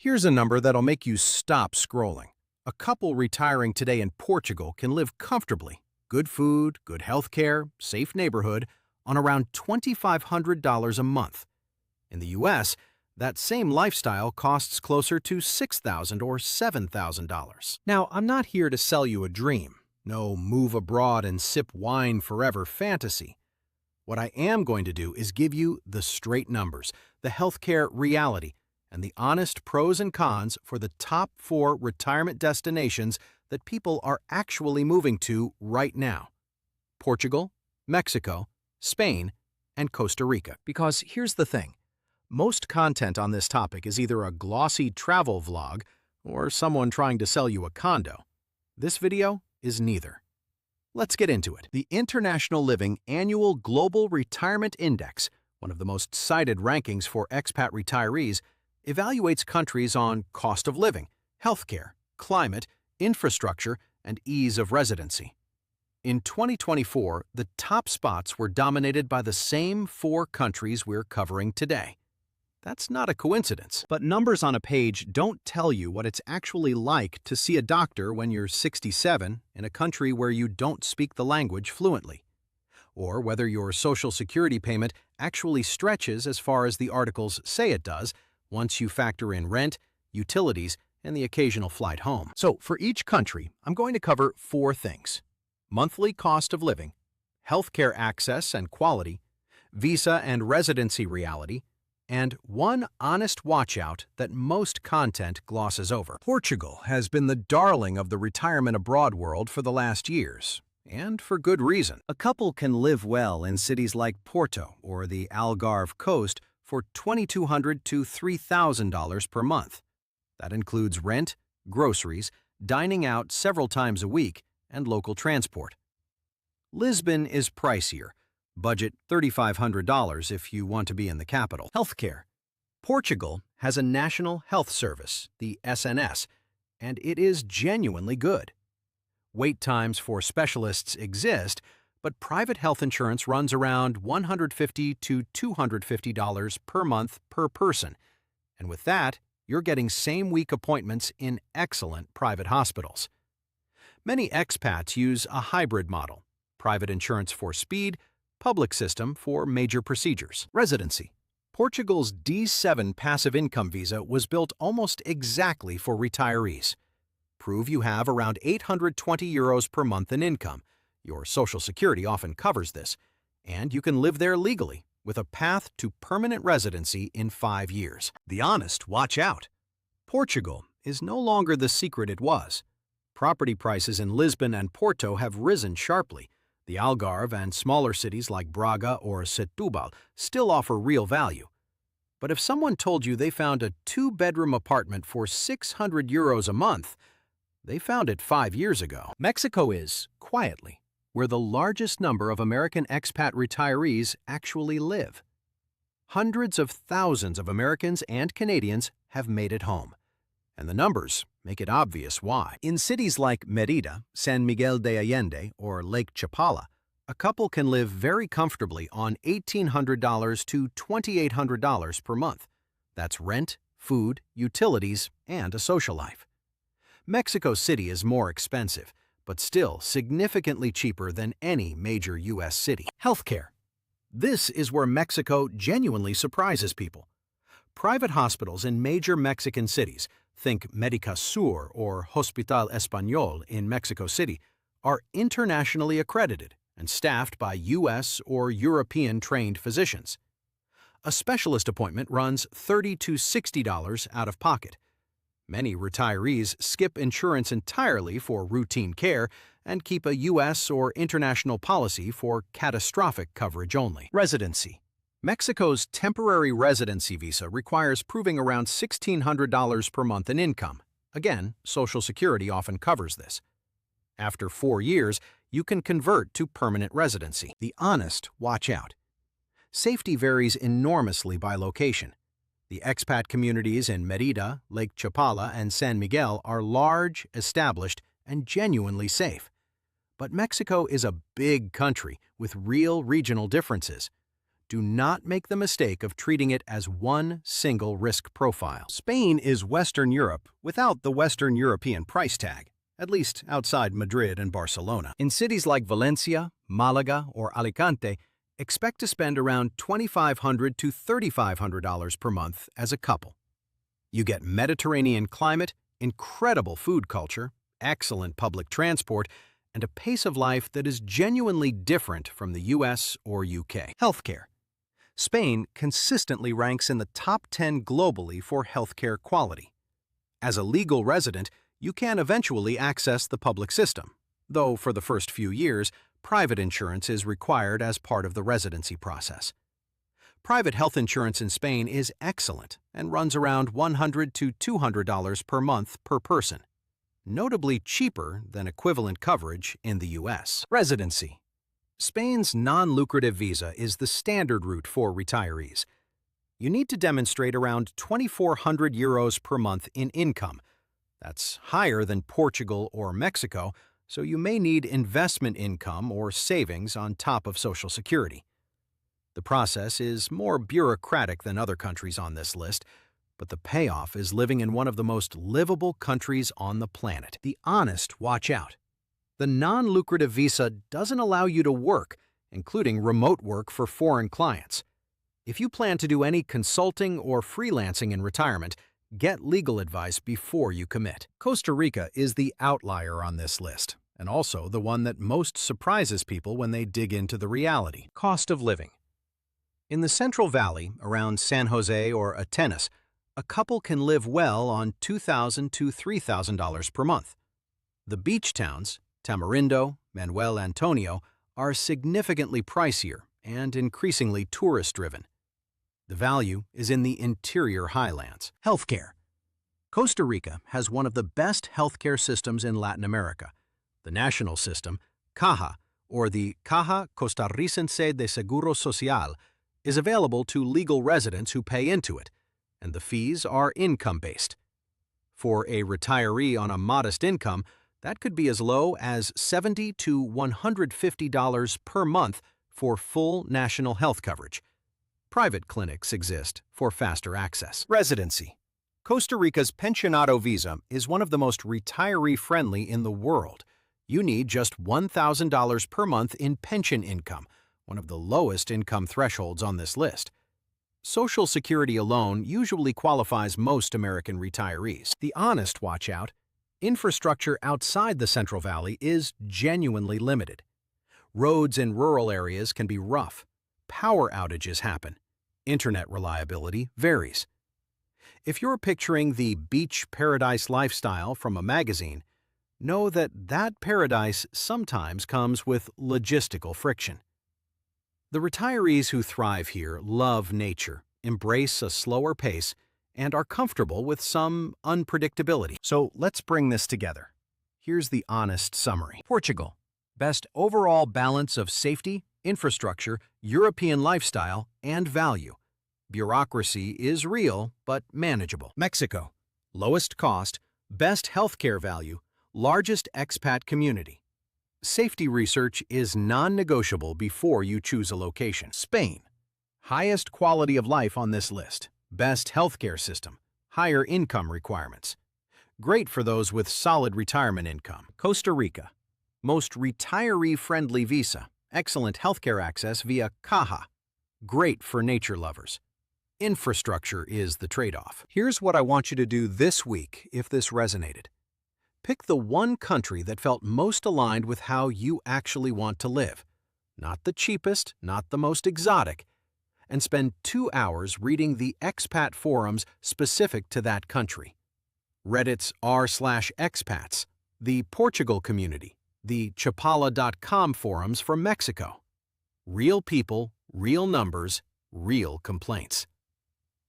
Here's a number that'll make you stop scrolling. A couple retiring today in Portugal can live comfortably, good food, good health care, safe neighborhood, on around $2,500 a month. In the US, that same lifestyle costs closer to $6,000 or $7,000. Now, I'm not here to sell you a dream. No move abroad and sip wine forever fantasy. What I am going to do is give you the straight numbers, the healthcare reality, and the honest pros and cons for the top 4 retirement destinations that people are actually moving to right now: Portugal, Mexico, Spain, and Costa Rica. Because here's the thing. Most content on this topic is either a glossy travel vlog or someone trying to sell you a condo. This video is neither. Let's get into it. The International Living Annual Global Retirement Index, one of the most cited rankings for expat retirees, evaluates countries on cost of living, healthcare, climate, infrastructure, and ease of residency. In 2024, the top spots were dominated by the same 4 countries we're covering today. That's not a coincidence. But numbers on a page don't tell you what it's actually like to see a doctor when you're 67 in a country where you don't speak the language fluently, or whether your Social Security payment actually stretches as far as the articles say it does once you factor in rent, utilities, and the occasional flight home. So for each country, I'm going to cover 4 things: monthly cost of living, healthcare access and quality, visa and residency reality, and one honest watch-out that most content glosses over. Portugal has been the darling of the retirement abroad world for the last years, and for good reason. A couple can live well in cities like Porto or the Algarve coast for $2,200 to $3,000 per month. That includes rent, groceries, dining out several times a week, and local transport. Lisbon is pricier. Budget $3,500 if you want to be in the capital. Healthcare. Portugal has a National Health Service, the SNS, and it is genuinely good. Wait times for specialists exist, but private health insurance runs around $150 to $250 per month per person, and with that, you're getting same-week appointments in excellent private hospitals. Many expats use a hybrid model: private insurance for speed, public system for major procedures. Residency. Portugal's D7 passive income visa was built almost exactly for retirees. Prove you have around €820 per month in income. Your Social Security often covers this, and you can live there legally with a path to permanent residency in 5 years. The honest watch out. Portugal is no longer the secret it was. Property prices in Lisbon and Porto have risen sharply. The Algarve and smaller cities like Braga or Setúbal still offer real value. But if someone told you they found a 2-bedroom apartment for €600 a month, they found it 5 years ago. Mexico is, quietly, where the largest number of American expat retirees actually live. Hundreds of thousands of Americans and Canadians have made it home, and the numbers make it obvious why. In cities like Mérida, San Miguel de Allende, or Lake Chapala, a couple can live very comfortably on $1,800 to $2,800 per month. That's rent, food, utilities, and a social life. Mexico City is more expensive, but still significantly cheaper than any major U.S. city. Healthcare. This is where Mexico genuinely surprises people. Private hospitals in major Mexican cities, think Médica Sur or Hospital Español in Mexico City, are internationally accredited and staffed by U.S. or European-trained physicians. A specialist appointment runs $30 to $60 out of pocket. Many retirees skip insurance entirely for routine care and keep a U.S. or international policy for catastrophic coverage only. Residency. Mexico's temporary residency visa requires proving around $1,600 per month in income. Again, Social Security often covers this. After 4 years, you can convert to permanent residency. The honest watch out. Safety varies enormously by location. The expat communities in Mérida, Lake Chapala, and San Miguel are large, established, and genuinely safe. But Mexico is a big country with real regional differences. do not make the mistake of treating it as one single risk profile. Spain is Western Europe without the Western European price tag, at least outside Madrid and Barcelona. In cities like Valencia, Malaga, or Alicante, expect to spend around $2,500 to $3,500 per month as a couple. You get Mediterranean climate, incredible food culture, excellent public transport, and a pace of life that is genuinely different from the US or UK. Healthcare. Spain consistently ranks in the top 10 globally for healthcare quality. As a legal resident, you can eventually access the public system, though for the first few years, private insurance is required as part of the residency process. Private health insurance in Spain is excellent and runs around $100 to $200 per month per person, notably cheaper than equivalent coverage in the US. Residency. Spain's non-lucrative visa is the standard route for retirees. You need to demonstrate around 2,400 euros per month in income. That's higher than Portugal or Mexico, so you may need investment income or savings on top of Social Security. The process is more bureaucratic than other countries on this list, but the payoff is living in one of the most livable countries on the planet. The honest watch out. The non-lucrative visa doesn't allow you to work, including remote work for foreign clients. If you plan to do any consulting or freelancing in retirement, get legal advice before you commit. Costa Rica is the outlier on this list, and also the one that most surprises people when they dig into the reality. Cost of living. In the Central Valley, around San Jose or Atenas, a couple can live well on $2,000 to $3,000 per month. The beach towns, Tamarindo, Manuel Antonio, are significantly pricier and increasingly tourist-driven. The value is in the interior highlands. Healthcare. Costa Rica has one of the best healthcare systems in Latin America. The national system, CAJA, or the Caja Costarricense de Seguro Social, is available to legal residents who pay into it, and the fees are income-based. For a retiree on a modest income, that could be as low as $70 to $150 per month for full national health coverage. Private clinics exist for faster access. Residency. Costa Rica's Pensionado visa is one of the most retiree-friendly in the world. You need just $1,000 per month in pension income, one of the lowest income thresholds on this list. Social Security alone usually qualifies most American retirees. The honest watch out. Infrastructure outside the Central Valley is genuinely limited. Roads in rural areas can be rough. Power outages happen. Internet reliability varies. If you're picturing the beach paradise lifestyle from a magazine, know that that paradise sometimes comes with logistical friction. The retirees who thrive here love nature, embrace a slower pace, and are comfortable with some unpredictability. So let's bring this together. Here's the honest summary. Portugal. Best overall balance of safety, infrastructure, European lifestyle, and value. Bureaucracy is real, but manageable. Mexico. Lowest cost, best healthcare value, largest expat community. Safety research is non-negotiable before you choose a location. Spain. Highest quality of life on this list. Best healthcare system. Higher income requirements. Great for those with solid retirement income. Costa Rica. Most retiree-friendly visa. Excellent healthcare access via CAJA. Great for nature lovers. Infrastructure is the trade-off. Here's what I want you to do this week if this resonated. Pick the one country that felt most aligned with how you actually want to live. Not the cheapest, not the most exotic. And spend 2 hours reading the expat forums specific to that country. Reddit's r/expats, the Portugal community, the Chapala.com forums from Mexico. Real people, real numbers, real complaints.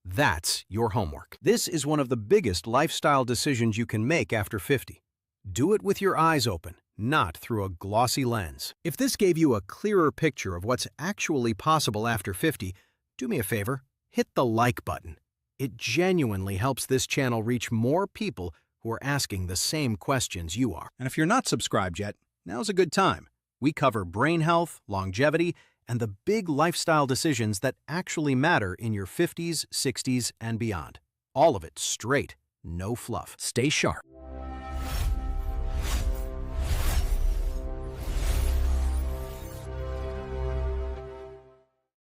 That's your homework. This is one of the biggest lifestyle decisions you can make after 50. Do it with your eyes open, not through a glossy lens. If this gave you a clearer picture of what's actually possible after 50, do me a favor, hit the like button. It genuinely helps this channel reach more people who are asking the same questions you are. And if you're not subscribed yet, now's a good time. We cover brain health, longevity, and the big lifestyle decisions that actually matter in your 50s, 60s, and beyond. All of it straight, no fluff. Stay sharp.